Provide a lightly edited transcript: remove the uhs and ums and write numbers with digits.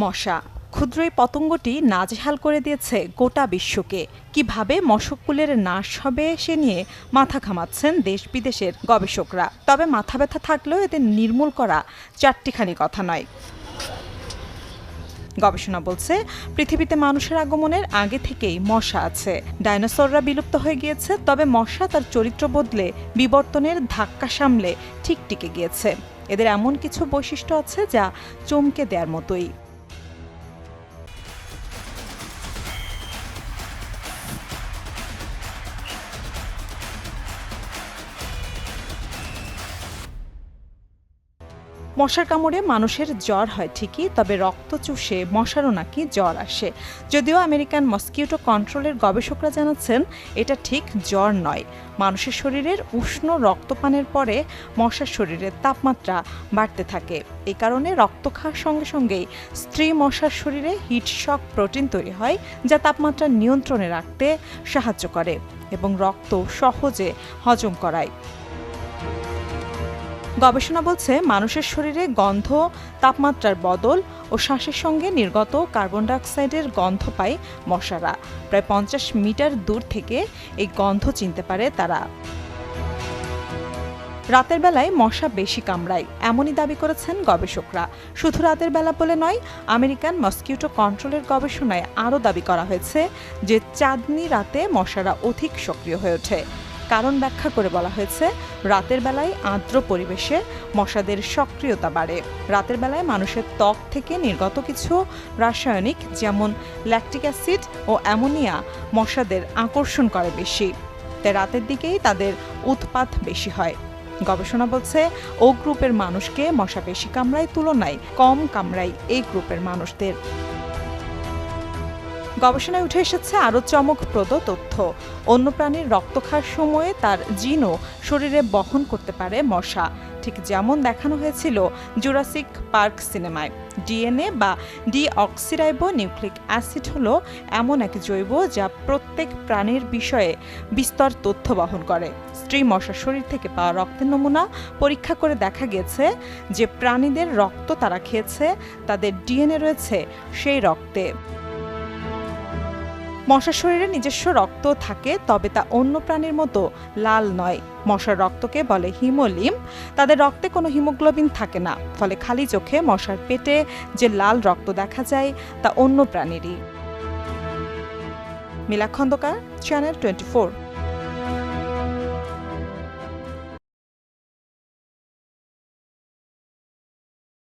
মশা ক্ষুদ্র এই পতঙ্গটি নাজেহাল করে দিয়েছে গোটা বিশ্বকে। কিভাবে মশককুলের নাশ হবে সে নিয়ে মাথা ঘামাচ্ছেন দেশ বিদেশের গবেষকরা। তবে মাথা ব্যথা থাকলেও এদের নির্মূল করা চারটিখানি কথা নয়। গবেষণা বলছে পৃথিবীতে মানুষের আগমনের আগে থেকেই মশা আছে। ডাইনোসররা বিলুপ্ত হয়ে গিয়েছে, তবে মশা তার চরিত্র বদলে বিবর্তনের ধাক্কা সামলে ঠিক টিকে গিয়েছে। এদের এমন কিছু বৈশিষ্ট্য আছে যা চমকে দেওয়ার মতোই। মশার কামড়ে মানুষের জ্বর হয় ঠিকই, তবে রক্ত চুষে মশারও নাকি জ্বর আসে। যদিও আমেরিকান মসকিউটো কন্ট্রোলের গবেষকরা জানাচ্ছেন এটা ঠিক জ্বর নয়। মানুষের শরীরের উষ্ণ রক্তপানের পরে মশার শরীরের তাপমাত্রা বাড়তে থাকে। এই কারণে রক্ত খাওয়ার সঙ্গে সঙ্গেই স্ত্রী মশার শরীরে হিটশক প্রোটিন তৈরি হয়, যা তাপমাত্রা নিয়ন্ত্রণে রাখতে সাহায্য করে এবং রক্ত সহজে হজম করায়। গবেষণা বলছে মানুষের শরীরে গন্ধ, তাপমাত্রার বদল ও শ্বাসের সঙ্গে নির্গত কার্বন ডাইঅক্সাইডের গন্ধ পায় মশারা। প্রায় 50 মিটার দূর থেকে এই গন্ধ চিনতে পারে তারা। রাতের বেলায় মশা বেশি কামড়ায় এমনই দাবি করেছেন গবেষকরা। শুধু রাতের বেলা বলে নয়, আমেরিকান মসকিউটো কন্ট্রোলের গবেষণায় আরও দাবি করা হয়েছে যে চাঁদনি রাতে মশারা অধিক সক্রিয় হয়ে ওঠে। কারণ ব্যাখ্যা করে বলা হয়েছে রাতের বেলায় আর্দ্র পরিবেশে মশাদের সক্রিয়তা বাড়ে। রাতের বেলায় মানুষের ত্বক থেকে নির্গত কিছু রাসায়নিক যেমন ল্যাকটিক অ্যাসিড ও অ্যামোনিয়া মশাদের আকর্ষণ করে বেশি, তাই রাতের দিকেই তাদের উৎপাত বেশি হয়। গবেষণা বলছে ও গ্রুপের মানুষকে মশা বেশি কামড়ায় তুলনায় কম কামড়ায় এই গ্রুপের মানুষদের। গবেষণায় উঠে এসেছে আরও চমকপ্রদ তথ্য। অন্য প্রাণীর রক্ত খাওয়ার সময়ে তার জিনও শরীরে বহন করতে পারে মশা, ঠিক যেমন দেখানো হয়েছিল জুরাসিক পার্ক সিনেমায়। ডিএনএ বা ডিঅক্সিরাইবো নিউক্লিক অ্যাসিড হলো এমন এক জৈব যা প্রত্যেক প্রাণীর বিষয়ে বিস্তর তথ্য বহন করে। স্ত্রী মশার শরীর থেকে পাওয়া রক্তের নমুনা পরীক্ষা করে দেখা গেছে যে প্রাণীদের রক্ত তারা খেয়েছে তাদের ডিএনএ রয়েছে সেই রক্তে। মশার শরীরে নিজস্ব রক্ত থাকে, তবে তা অন্য প্রাণীর মতো লাল নয়। মশার রক্তকে বলে হিমোলিম্ফ। তাদের রক্তে কোনো হিমোগ্লোবিন থাকে না, ফলে খালি চোখে মশার পেটে যে লাল রক্ত দেখা যায় তা অন্য প্রাণীরই। মিলা খন্দকার, চ্যানেল 24।